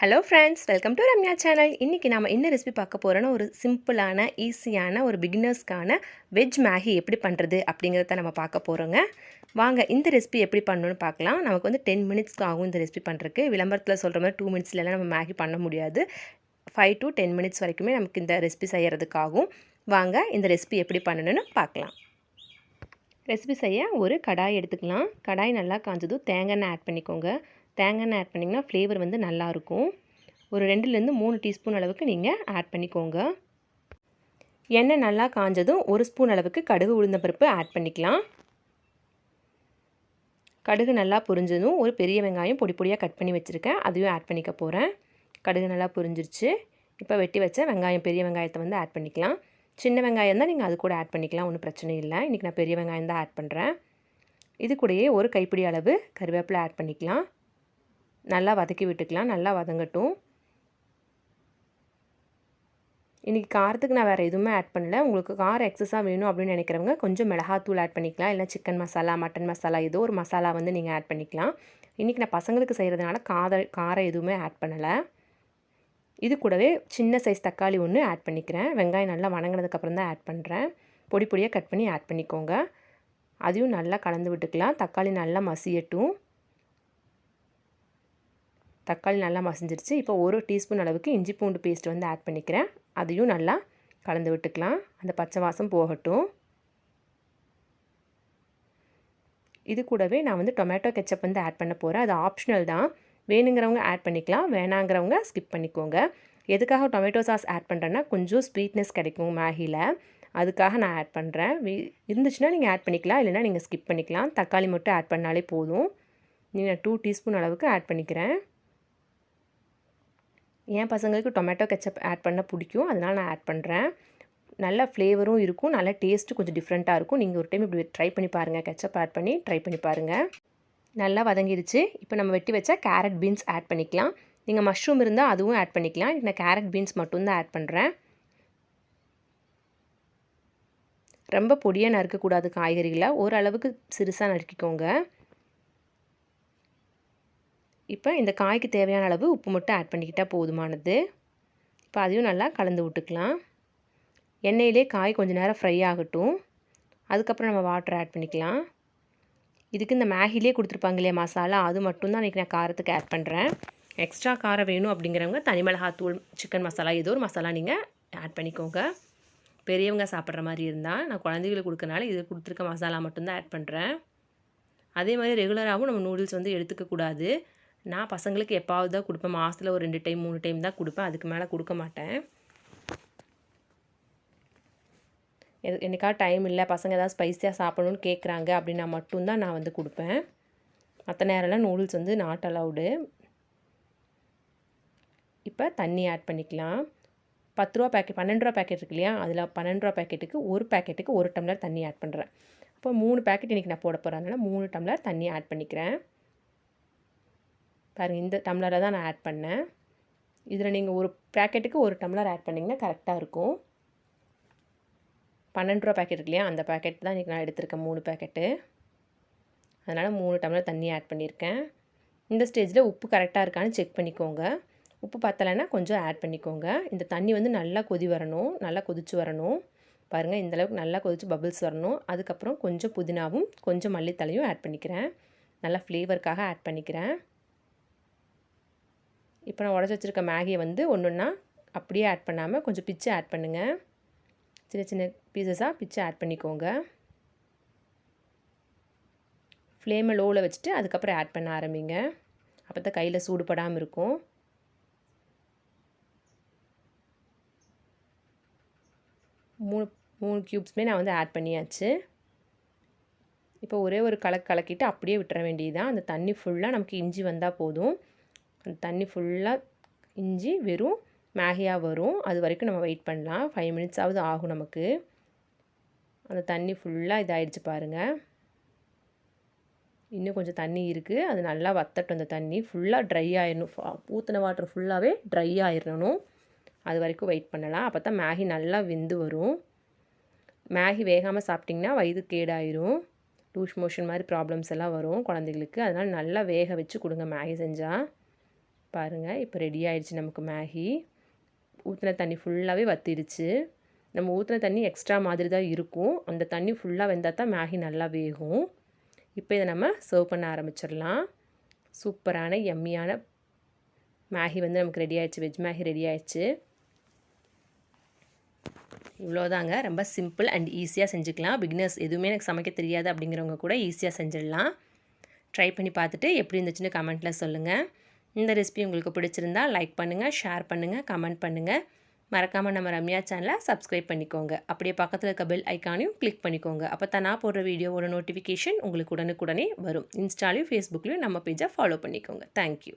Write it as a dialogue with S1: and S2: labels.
S1: Hello friends, welcome to Ramya channel. இன்றைக்கி நாம் என்ன ரெசிபி பார்க்க போகிறோன்னா, ஒரு சிம்பிளான ஈஸியான ஒரு பிகினர்ஸ்க்கான வெஜ் மேகி எப்படி பண்ணுறது அப்படிங்கிறத நம்ம பார்க்க போகிறோங்க. வாங்க இந்த ரெசிபி எப்படி பண்ணணும்னு பார்க்கலாம். நமக்கு வந்து 10 மினிட்ஸ்க்கு ஆகும் இந்த ரெசிபி பண்ணுறதுக்கு. விளம்பரத்தில் சொல்கிற மாதிரி 2 மினிட்ஸ்லாம் நம்ம மேகி பண்ண முடியாது. 5 to 10 மினிட்ஸ் வரைக்குமே நமக்கு இந்த ரெசிபி செய்கிறதுக்காகும். வாங்க இந்த ரெசிபி எப்படி பண்ணணும்னு பார்க்கலாம். ரெசிபி செய்ய ஒரு கடாய் எடுத்துக்கலாம். கடாய் நல்லா காஞ்சதும் தேங்காய் எண்ணெய் ஆட் பண்ணிக்கோங்க. தேங்காய் எண்ணெய் ஆட் பண்ணிங்கன்னா ஃப்ளேவர் வந்து நல்லாயிருக்கும். ஒரு 2லேருந்து 3 டீஸ்பூன் அளவுக்கு நீங்கள் ஆட் பண்ணிக்கோங்க. எண்ணெய் நல்லா காஞ்சதும் 1 ஸ்பூன் அளவுக்கு கடுகு உளுந்தம்பருப்பு ஆட் பண்ணிக்கலாம். கடுகு நல்லா பொரிஞ்சதும் ஒரு பெரிய வெங்காயம் பொடி பொடியாக கட் பண்ணி வச்சுருக்கேன், அதையும் ஆட் பண்ணிக்க போகிறேன். கடுகு நல்லா பொரிஞ்சிருச்சு. இப்போ வெட்டி வச்ச வெங்காயம், பெரிய வெங்காயத்தை வந்து ஆட் பண்ணிக்கலாம். சின்ன வெங்காயம் தான் நீங்கள் அது கூட ஆட் பண்ணிக்கலாம், ஒன்றும் பிரச்சனை இல்லை. இன்றைக்கி நான் பெரிய வெங்காயம் தான் ஆட் பண்ணுறேன். இது கூடயே ஒரு கைப்பிடி அளவு கருவேப்பிலை ஆட் பண்ணிக்கலாம். நல்லா வதக்கி விட்டுக்கலாம். நல்லா வதங்கட்டும். இன்றைக்கி காரத்துக்கு நான் வேறு எதுவுமே ஆட் பண்ணல. உங்களுக்கு காரம் எக்ஸஸாக வேணும் அப்படின்னு நினைக்கிறவங்க கொஞ்சம் மிளகாத்தூள் ஆட் பண்ணிக்கலாம், இல்லை சிக்கன் மசாலா, மட்டன் மசாலா, ஏதோ ஒரு மசாலா வந்து நீங்கள் ஆட் பண்ணிக்கலாம். இன்றைக்கி நான் பசங்களுக்கு செய்கிறதுனால காரம் எதுவுமே ஆட் பண்ணலை. இது கூடவே சின்ன சைஸ் தக்காளி ஒன்று ஆட் பண்ணிக்கிறேன். வெங்காயம் நல்லா வணங்கினதுக்கப்புறம் தான் ஆட் பண்ணுறேன். பொடி பொடியாக கட் பண்ணி ஆட் பண்ணிக்கோங்க. அதையும் நல்லா கலந்து விட்டுக்கலாம். தக்காளி நல்லா மசியட்டும். தக்காளி நல்லா மசிஞ்சிருச்சு. இப்போ 1 டீஸ்பூன் அளவுக்கு இஞ்சி பூண்டு பேஸ்ட் வந்து ஆட் பண்ணிக்கிறேன். அதையும் நல்லா கலந்து விட்டுக்கலாம். அந்த பச்சை வாசம் போகட்டும். இது கூடவே நான் வந்து டொமேட்டோ கெச்சப் வந்து ஆட் பண்ண போகிறேன். அது ஆப்ஷனல் தான், வேணுங்கிறவங்க ஆட் பண்ணிக்கலாம், வேணாங்கிறவங்க ஸ்கிப் பண்ணிக்கோங்க. எதுக்காக டொமேட்டோ சாஸ் ஆட் பண்ணுறேன்னா கொஞ்சம் ஸ்வீட்னஸ் கிடைக்கும் மேகியில், அதுக்காக நான் ஆட் பண்ணுறேன். இருந்துச்சுன்னா நீங்கள் ஆட் பண்ணிக்கலாம், இல்லைனா நீங்கள் ஸ்கிப் பண்ணிக்கலாம். தக்காளி மட்டும் ஆட் பண்ணாலே போதும். நீங்கள் 2 டீஸ்பூன் அளவுக்கு ஆட் பண்ணிக்கிறேன். என் பசங்களுக்கு டொமேட்டோ கெச்சப் ஆட் பண்ண பிடிக்கும், அதனால் நான் ஆட் பண்ணுறேன். நல்ல ஃப்ளேவரும் இருக்கும், நல்ல டேஸ்ட்டு கொஞ்சம் டிஃப்ரெண்ட்டாக இருக்கும். நீங்கள் ஒரு டைம் இப்படி ட்ரை பண்ணி பாருங்கள். கெச்சப் ஆட் பண்ணி ட்ரை பண்ணி பாருங்கள். நல்லா வதங்கிடுச்சு. இப்போ நம்ம வெட்டி வச்ச கேரட் பீன்ஸ் ஆட் பண்ணிக்கலாம். நீங்கள் மஷ்ரூம் இருந்தால் அதுவும் ஆட் பண்ணிக்கலாம். நான் கேரட் பீன்ஸ் மட்டும்தான் ஆட் பண்ணுறேன். ரொம்ப பொடியாக நறுக்கக்கூடாது காய்கறிகளை, ஓரளவுக்கு சிறுசாக நறுக்கிக்கோங்க. இப்போ இந்த காய்க்கு தேவையான அளவு உப்பு மட்டும் ஆட் பண்ணிக்கிட்டால் போதுமானது. இப்போ அதையும் நல்லா கலந்து விட்டுக்கலாம். எண்ணெயிலே காய் கொஞ்சம் நேரம் ஃப்ரை ஆகட்டும். அதுக்கப்புறம் நம்ம வாட்டர் ஆட் பண்ணிக்கலாம். இதுக்கு இந்த மேகிலே கொடுத்துருப்பாங்க இல்லையா மசாலா, அது மட்டும்தான் இன்றைக்கி நான் காரத்துக்கு ஆட் பண்ணுறேன். எக்ஸ்ட்ரா காரம் வேணும் அப்படிங்கிறவங்க தனி மிளகாத்தூள், சிக்கன் மசாலா, ஏதோ ஒரு மசாலா நீங்கள் ஆட் பண்ணிக்கோங்க. பெரியவங்க சாப்பிட்ற மாதிரி இருந்தால், நான் குழந்தைகளுக்கு கொடுக்கறனால இது கொடுத்துருக்க மசாலா மட்டும்தான் ஆட் பண்ணுறேன். அதே மாதிரி ரெகுலராகவும் நம்ம நூடுல்ஸ் வந்து எடுத்துக்கக்கூடாது. நான் பசங்களுக்கு எப்பாவது தான் கொடுப்பேன். மாதத்தில் ஒரு 2 டைம் 3 டைம் தான் கொடுப்பேன், அதுக்கு மேலே கொடுக்க மாட்டேன். என்னைக்காவது டைம் இல்லை, பசங்க ஏதாவது ஸ்பைஸியாக சாப்பிடணும்னு கேட்குறாங்க அப்படின்னா மட்டும்தான் நான் வந்து கொடுப்பேன். மற்ற நேரம்லாம் நூடுல்ஸ் வந்து நாட் அலவுடு. இப்போ தண்ணி ஆட் பண்ணிக்கலாம். 10 ரூபா பேக்கெட், 12 ரூபா பேக்கெட் இருக்கு இல்லையா, அதில் 12 ரூபா பேக்கெட்டுக்கு 1 டம்ளர் தண்ணி ஆட் பண்ணுறேன். இப்போ 3 பேக்கெட் இன்றைக்கி நான் போட போகிறேன், அதனால் 3 டம்ளர் தண்ணி ஆட் பண்ணிக்கிறேன். பாருங்கள், இந்த டம்ளரை தான் நான் ஆட் பண்ணேன். இதில் நீங்கள் ஒரு பேக்கெட்டுக்கு 1 டம்ளர் ஆட் பண்ணிங்கன்னா கரெக்டாக இருக்கும். 12 ரூபா பேக்கெட் இருக்கு இல்லையா, அந்த பேக்கெட் தான் இன்றைக்கி நான் எடுத்திருக்கேன், 3 பேக்கெட்டு. அதனால் 3 டம்ளர் தண்ணி ஆட் பண்ணியிருக்கேன். இந்த ஸ்டேஜில் உப்பு கரெக்டாக இருக்கான்னு செக் பண்ணிக்கோங்க. உப்பு பத்தலைன்னா கொஞ்சம் ஆட் பண்ணிக்கோங்க. இந்த தண்ணி வந்து நல்லா கொதி வரணும், நல்லா கொதிச்சு வரணும். பாருங்கள், இந்தளவுக்கு நல்லா கொதிச்சு பபிள்ஸ் வரணும். அதுக்கப்புறம் கொஞ்சம் புதினாவும் கொஞ்சம் மல்லித்தலையும் ஆட் பண்ணிக்கிறேன். நல்லா ஃப்ளேவருக்காக ஆட் பண்ணிக்கிறேன். இப்போ நான் உடச்சி வச்சுருக்க மேகியை வந்து ஒன்றா அப்படியே ஆட் பண்ணாமல் கொஞ்சம் பிச்சு ஆட் பண்ணுங்கள். சின்ன சின்ன பீசஸாக பிச்சு ஆட் பண்ணிக்கோங்க. ஃப்ளேமை லோவில் வச்சுட்டு அதுக்கப்புறம் ஆட் பண்ண ஆரம்பிங்க. அப்போ தான் கையில் சூடுபடாமல் இருக்கும். மூணு க்யூப்ஸுமே நான் வந்து ஆட் பண்ணியாச்சு. இப்போ ஒரே ஒரு கலக்கிட்டு அப்படியே விட்டுற வேண்டியது தான். அந்த தண்ணி ஃபுல்லாக நமக்கு இஞ்சி வந்தால் போதும். அந்த தண்ணி ஃபுல்லாக இஞ்சி வெறும் மேகியாக வரும், அது வரைக்கும் நம்ம வெயிட் பண்ணலாம். 5 மினிட்ஸாவது ஆகும் நமக்கு. அந்த தண்ணி ஃபுல்லாக இதாகிடுச்சு பாருங்கள். இன்னும் கொஞ்சம் தண்ணி இருக்குது, அது நல்லா வத்தட்டும். அந்த தண்ணி ஃபுல்லாக ட்ரை ஆயிடணும். ஊற்றின வாட்டர் ஃபுல்லாகவே ட்ரை ஆயிடணும். அது வரைக்கும் வெயிட் பண்ணலாம். அப்போ தான் மேகி நல்லா வெந்து வரும். மேகி வேகாமல் சாப்பிட்டிங்கன்னா வயிறு கேடாயிரும், லூஸ் மோஷன் மாதிரி ப்ராப்ளம்ஸ் எல்லாம் வரும் குழந்தைகளுக்கு. அதனால் நல்லா வேக வச்சு கொடுங்க மேகி செஞ்சால். பாருங்கள் இப்போ ரெடி ஆயிடுச்சு நமக்கு மேகி. ஊற்றின தண்ணி ஃபுல்லாகவே வற்றிடுச்சு. நம்ம ஊற்றின தண்ணி எக்ஸ்ட்ரா மாதிரி தான் இருக்கும். அந்த தண்ணி ஃபுல்லாக வெந்தால் தான் மேகி நல்லா வேகும். இப்போ இதை நம்ம சர்வ் பண்ண ஆரம்பிச்சிடலாம். சூப்பரான யம்மியான மேகி வந்து நமக்கு ரெடி ஆயிடுச்சு. வெஜ் மேகி ரெடி ஆயிடுச்சு. இவ்வளோதாங்க. ரொம்ப சிம்பிள் அண்ட் ஈஸியாக செஞ்சுக்கலாம். பிகினர்ஸ் எதுவுமே எனக்கு சமைக்க தெரியாது அப்படிங்கிறவங்க கூட ஈஸியாக செஞ்சிடலாம். ட்ரை பண்ணி பார்த்துட்டு எப்படி இருந்துச்சுன்னு கமெண்ட்டில் சொல்லுங்கள். இந்த ரெசிபி உங்களுக்கு பிடிச்சிருந்தா லைக் பண்ணுங்கள், ஷேர் பண்ணுங்கள், கமெண்ட் பண்ணுங்கள். மறக்காமல் நம்ம ரம்யா சேனலை சப்ஸ்கிரைப் பண்ணிக்கோங்க. அப்படியே பக்கத்தில் இருக்க பெல் ஐக்கானையும் கிளிக் பண்ணிக்கோங்க. அப்போ தான் நான் போடுற வீடியோவோட நோட்டிஃபிகேஷன் உங்களுக்கு உடனுக்குடனே வரும். இன்ஸ்டாலையும் ஃபேஸ்புக்லேயும் நம்ம பேஜை ஃபாலோ பண்ணிக்கோங்க. தேங்க்யூ.